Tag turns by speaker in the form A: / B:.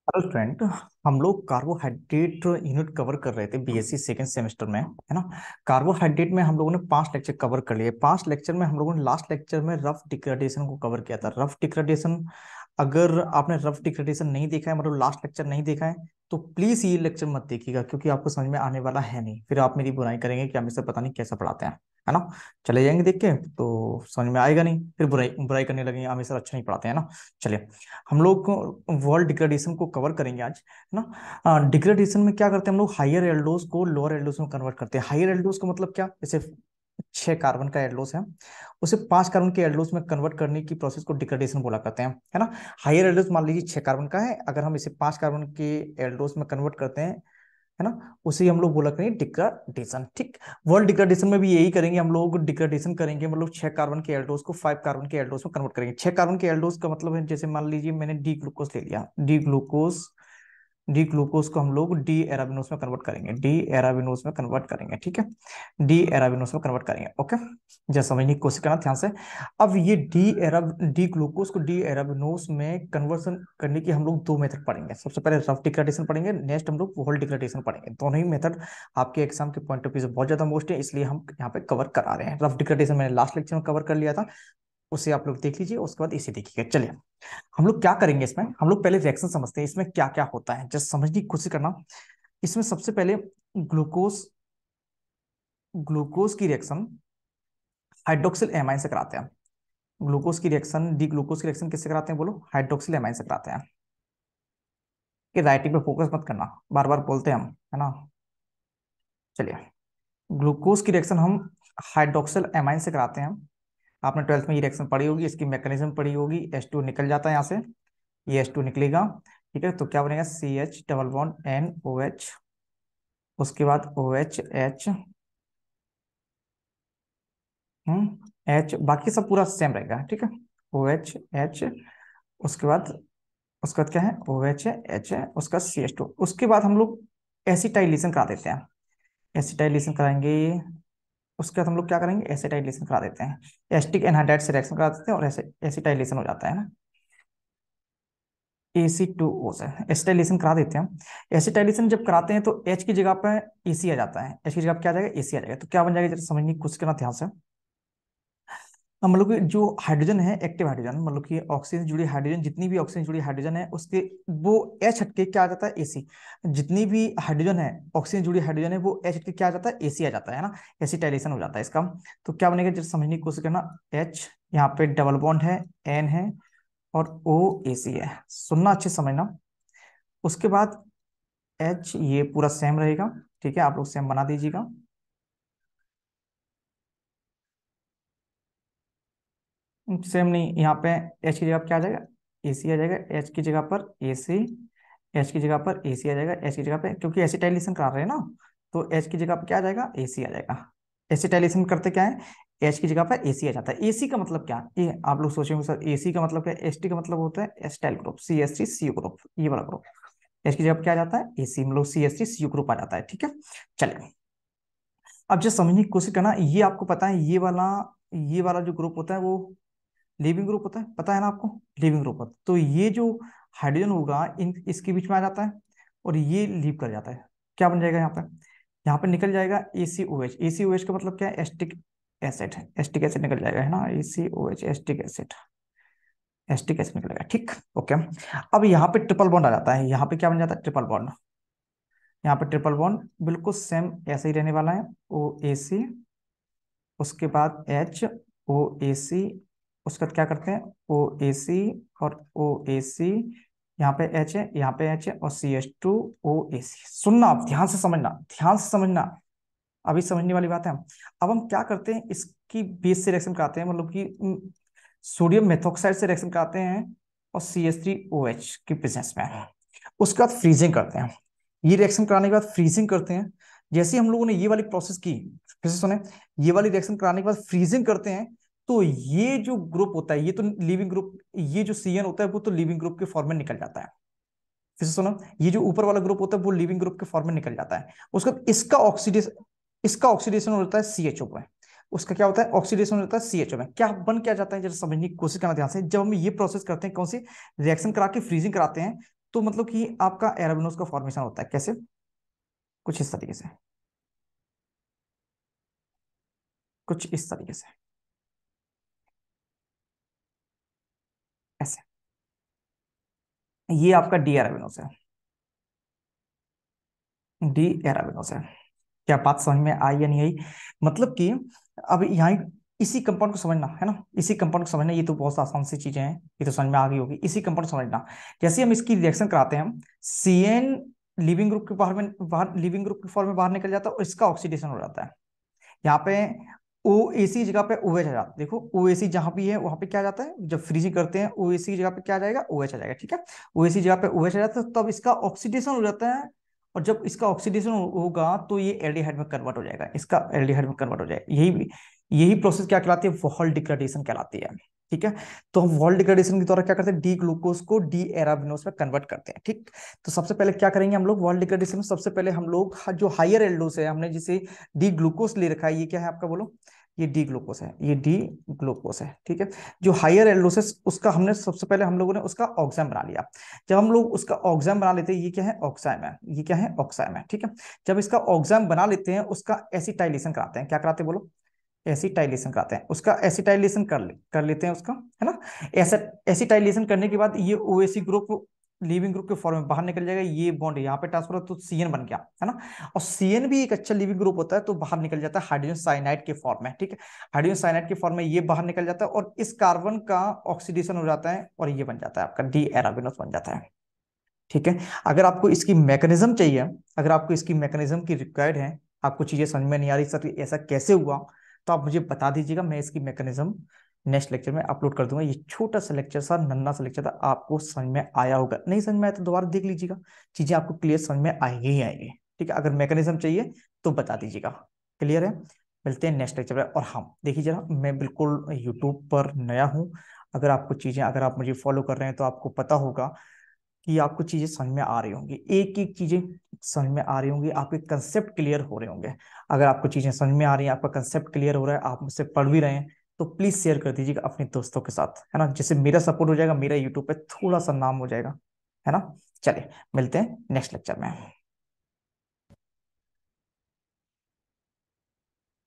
A: Hello student. हम लोग carbohydrate unit cover कर रहे थे बीएससी सेकेंड सेमेस्टर में, है ना। कार्बोहाइड्रेट में हम लोगों ने 5 लेक्चर कवर कर लिए। 5 लेक्चर में हम लोगों ने लास्ट लेक्चर में रफ डिग्रेडेशन को कवर किया था। रफ डिग्रेडेशन, अगर आपने रफ डिग्रेडेशन नहीं देखा है, मतलब लास्ट लेक्चर नहीं देखा है, तो प्लीज ये लेक्चर मत देखिएगा, क्योंकि आपको समझ में आने वाला है नहीं। फिर आप मेरी बुराई करेंगे कि हमें से पता नहीं कैसा पढ़ाते हैं, है ना। चले जाएंगे देख के तो समझ में आएगा नहीं, फिर बुराई बुराई करने लगेंगे हमें सर अच्छा नहीं पढ़ाते हैं ना। चलिए, हम लोग वर्ल्ड डिग्रेडेशन को कवर करेंगे आज, है ना। डिग्रेडेशन में क्या करते हैं हम लोग, हायर एल्डोज को लोअर एल्डोज में कन्वर्ट करते हैं। हायर एल्डोज का मतलब क्या, जैसे 6 कार्बन का एल्डोस है, उसे 5 कार्बन के एल्डोस में कन्वर्ट करने की प्रोसेस को डिग्रेडेशन बोला करते हैं, है ना। हायर एल्डोस मान लीजिए 6 कार्बन का है, अगर हम इसे 5 कार्बन के एल्डोस में कन्वर्ट करते हैं, है ना, उसे ही हम लोग बोला करेंगे डिग्रेडेशन। ठीक। वर्ल्ड डिग्रेडेशन में भी यही करेंगे हम लोग, डिग्रेडेशन करेंगे, मतलब 6 कार्बन के एल्डोस को 5 कार्बन के एल्डोस में कन्वर्ट करेंगे। 6 कार्बन के एल्डोस का मतलब है, जैसे मान लीजिए मैंने डी ग्लूकोज ले लिया, डी ग्लूकोज को हम लोग डी एराबिनोस में कन्वर्ट करेंगे, डी एराबिनोस में कन्वर्ट करेंगे, ठीक है। डी एराबिनोस में कन्वर्ट करेंगे, ओके। जैसे समझने की कोशिश करना ध्यान से। अब ये डी ग्लूकोज को डी एराबिनोस में कन्वर्सन करने की हम लोग 2 मेथड पढ़ेंगे। सबसे पहले रफ डिग्रेडेशन पढ़ेंगे, नेक्स्ट हम लोग होल डिग्रेडेशन पढ़ेंगे। दोनों ही मेथड आपके एग्जाम के पॉइंट ऑफ व्यू से बहुत ज्यादा मोस्ट है, इसलिए हम यहाँ पे कवर करा रहे हैं। रफ डिग्रेडेशन मैंने लास्ट लेक्चर में कवर कर लिया था, उसे आप लोग देख लीजिए, उसके बाद इसे देखिएगा। चलिए, हम लोग क्या करेंगे इसमें, हम लोग पहले रिएक्शन समझते हैं, इसमें क्या क्या होता है जस्ट समझने की कोशिश करना। इसमें सबसे पहले ग्लूकोज ग्लूकोज की रिएक्शन हाइड्रोक्सिल एमाइन से कराते हैं। ग्लूकोज की रिएक्शन, डी ग्लूकोज की रिएक्शन किससे कराते हैं बोलो, हाइड्रोक्सिल एमाइन से कराते हैं। कि राइटिंग पे फोकस मत करना, बार बार बोलते हैं हम, है ना। चलिए, ग्लूकोज की रिएक्शन हम हाइड्रोक्सिल एमाइन से कराते हैं। आपने 12th में ये रिएक्शन पढ़ी होगी, इसकी मैकेनिज्म पढ़ी होगी। H2 निकल जाता है यहाँ से, ये H2 निकलेगा, ठीक है। तो क्या बनेगा, CH डबल बॉन्ड NOH, उसके बाद OH H, H, बाकी सब पूरा सेम रहेगा, ठीक है। OH H, उसके बाद क्या है, OH है, उसका CH2। उसके बाद हम लोग एसिटाइलेशन करा देते हैं, एसिटाइलेशन कराएंगे। उसके बाद हम लोग क्या करेंगे, एसिटाइलेशन करा देते हैं, एसिटिक एनहाइड्राइड से रिएक्शन करा देते हैं, और एसिटाइलेशन हो जाता है ना, AC2O से एसिटाइलेशन करा देते हैं। एसिटाइलेशन जब कराते हैं तो H की जगह पर AC आ जाता है, H की जगह पर क्या आ जाएगा, AC आ जाएगा। तो क्या बन जाएगा, जरा समझने की कोशिश करना ध्यान से। अब मतलब कि जो हाइड्रोजन है, एक्टिव हाइड्रोजन, मतलब कि ऑक्सीजन से जुड़ी हाइड्रोजन, जितनी भी ऑक्सीजन से जुड़ी हाइड्रोजन है उसके, वो H हटके क्या आ जाता है, AC। जितनी भी हाइड्रोजन है, ऑक्सीजन से जुड़ी हाइड्रोजन है, वो H हटके क्या आ जाता है, AC आ जाता है ना। एसिटाइलेशन हो जाता है इसका। तो क्या बनेगा, जरा समझने की कोशिश करना। H, यहाँ पे डबल बॉन्ड है, N है, और OAC है, सुनना अच्छे से समझना। उसके बाद H, ये पूरा सेम रहेगा, ठीक है, आप लोग सेम बना दीजिएगा। सेम नहीं, यहाँ पे H की जगह पर क्या आ जाएगा, AC आ जाएगा। H की जगह पर AC, H की जगह पर AC आ जाएगा। H की जगह पे, क्योंकि एसिटाइलेशन करा रहे हैं ना, तो H की जगह पर क्या आ जाएगा, AC आ जाएगा। एसिटाइलेशन करते क्या है, H की जगह पर AC आ जाता है। AC का मतलब क्या है, ये आप लोग सोचेंगे सर AC का मतलब क्या है। ST का मतलब होता है एस्टाइल ग्रुप, CH3CU ग्रुप, ये वाला ग्रुप। H की जगह पर क्या आ जाता है, AC, मतलब CH3CU ग्रुप आ जाता है, ठीक है। चलिए, अब जो समझने की कोशिश करना, ये आपको पता है, ये वाला जो ग्रुप होता है वो लिविंग ग्रुप होता है, पता है ना आपको, लिविंग ग्रुप होता है। तो ये जो हाइड्रोजन होगा इन इसके बीच में आ जाता है, और ये लीव कर जाता है। क्या बन जाएगा यहाँ पे, यहाँ पे निकल जाएगा ACOH। ACOH का मतलब क्या है, एस्टिक एसिड, एस्टिक एसिड निकल जाएगा, है ना। ACOH acetic acid, acetic acid निकलेगा, ठीक। ओके। अब यहाँ पे ट्रिपल बॉन्ड आ जाता है, यहाँ पे क्या बन जाता है, ट्रिपल बॉन्ड। यहाँ पे ट्रिपल बॉन्ड बिल्कुल सेम ऐसे ही रहने वाला है, OAC, उसके बाद HOAC, उसके बाद क्या करते हैं, OAC और OAC, यहाँ पे H है, यहाँ पे H है, और CH2OAC। सुनना, आप ध्यान से समझना, ध्यान से समझना, अभी समझने वाली बात है। अब हम क्या करते हैं, इसकी बेस से रिएक्शन कराते हैं, मतलब कि सोडियम मेथोक्साइड से रिएक्शन कराते हैं, और CH3OH की प्रेजेंस में। उसके बाद फ्रीजिंग करते हैं। ये रिएक्शन कराने के बाद फ्रीजिंग करते हैं। जैसे ही हम लोगों ने ये वाली प्रोसेस की, फिर से सुने, ये वाली रिएक्शन कराने के बाद फ्रीजिंग करते हैं, तो ये जो ग्रुप होता है, ये तो लिविंग ग्रुप, ये जो CN होता है वो तो लिविंग ग्रुप के फॉर्म में निकल जाता है। फिर से सुनो, ये जो ऊपर वाला ग्रुप होता है वो लिविंग ग्रुप के फॉर्म में निकल जाता है। उसका इसका ऑक्सीडेशन होता है CHO में। उसका क्या होता है, ऑक्सीडेशन होता है CHO में। क्या जाता है, जरा समझने की कोशिश करना ध्यान से। जब हम ये प्रोसेस करते हैं, कौन सी रिएक्शन करा के फ्रीजिंग कराते हैं, तो मतलब कि आपका एराबिनोस का फॉर्मेशन होता है कैसे, कुछ इस तरीके से, कुछ इस तरीके से, ऐसे। ये आपका डी एराबिनोस है, डी एराबिनोस है। क्या बात समझ में आई या नहीं आई? मतलब कि अब यहाँ इसी कंपाउंड को समझना है ना, इसी कंपाउंड को समझना, ये तो बहुत आसान सी चीजें हैं, ये तो समझ में आ गई होगी। इसी कंपाउंड को समझना, जैसे हम इसकी रिएक्शन कराते हैं, हम सीएन लिविंग ग्रुप के बाहर लिविंग ग्रुप के फॉर्म में बाहर निकल जाता है और इसका ऑक्सीडेशन हो जाता है। यहाँ पे ओ ए सी जगह पे ओ एच आ जाता है। देखो ओ ए सी जहां भी है वहां पे क्या आ जाता है, जब फ्रीजिंग करते हैं ओ ए सी की जगह पे क्या आ जाएगा, ओ एच आ जाएगा, ठीक है। ओ ए सी जगह पे ओ एच आ जाता है, तब इसका ऑक्सीडेशन हो जाता है। और जब इसका ऑक्सीडेशन होगा तो ये एल्डिहाइड में कन्वर्ट हो जाएगा, इसका एल्डिहाइड में कन्वर्ट हो जाएगा। यही यही प्रोसेस क्या कहलाती है, वॉल डिग्रेडेशन कहलाती है, ठीक है। तो हम वॉल डिग्रेडेशन के द्वारा क्या करते हैं, डी ग्लूकोज को डी एराबिनोस में कन्वर्ट करते हैं, ठीक। तो सबसे पहले क्या करेंगे हम लोग वॉल डिग्रेडेशन में, सबसे पहले हम लोग जो हायर एल्डोस है, हमने जिसे डी ग्लूकोज ले रखा है, ये क्या है आपका बोलो, ये डी ग्लूकोस है, ये डी ग्लूकोस है, ठीक है। जो हायर एल्डोसिस उसका हमने सबसे पहले हम लोगों ने उसका ऑक्साइम बना लिया। जब हम लोग उसका ऑक्साइम बना लेते हैं, ये क्या है, ऑक्साइम है, ये क्या है, ऑक्साइम है, ठीक है। जब इसका ऑक्साइम बना लेते हैं, उसका एसिटाइलेशन कराते हैं, क्या कराते हैं बोलो, एसिटाइलेशन कराते हैं, उसका एसिटाइलेशन कर लेते हैं उसका, है ना। एसिटाइलेशन करने के बाद ये ओएसी ग्रुप लिविंग ग्रुप के फॉर्म में बाहर निकल जाएगा, ये बॉन्ड यहाँ पे ट्रांसफर हो तो सीएन बन गया, है ना। और सीएन भी एक अच्छा लिविंग ग्रुप होता है, तो बाहर निकल जाता है हाइड्रोजन साइनाइड के फॉर्म में, ठीक है। हाइड्रोजन साइनाइड के फॉर्म में ये बाहर निकल जाता है और इस कार्बन का ऑक्सीडेशन हो जाता है और ये बन जाता है आपका डी एराबिनोस बन जाता है, ठीक है। अगर आपको इसकी मैकेनिज्म चाहिए, अगर आपको इसकी मैकेनिज्म की रिक्वायर्ड है, आपको चीजें समझ में नहीं आ रही सर ऐसा कैसे हुआ, तो आप मुझे बता दीजिएगा, मैं इसकी मैकेनिज्म नेक्स्ट लेक्चर में अपलोड कर दूंगा। ये छोटा सा लेक्चर सा, नन्ना सा लेक्चर था, आपको समझ में आया होगा, नहीं समझ में आया तो दोबारा देख लीजिएगा, चीजें आपको क्लियर समझ में आएंगी ही आएंगी, ठीक है। अगर मैकेनिज्म चाहिए तो बता दीजिएगा, क्लियर है। मिलते हैं नेक्स्ट लेक्चर में। और हाँ देखिए जरा, मैं बिल्कुल यूट्यूब पर नया हूँ, अगर आपको चीजें, अगर आप मुझे फॉलो कर रहे हैं तो आपको पता होगा कि आपको चीजें समझ में आ रही होंगी, एक एक चीजें समझ में आ रही होंगी, आपके कंसेप्ट क्लियर हो रहे होंगे। अगर आपको चीजें समझ में आ रही हैं, आपका कंसेप्ट क्लियर हो रहा है, आप मुझसे पढ़ भी रहे हैं, तो प्लीज शेयर कर दीजिएगा अपने दोस्तों के साथ, है ना, जिससे मेरा सपोर्ट हो जाएगा, मेरा यूट्यूब पे थोड़ा सा नाम हो जाएगा, है ना। चलिए मिलते हैं नेक्स्ट लेक्चर में।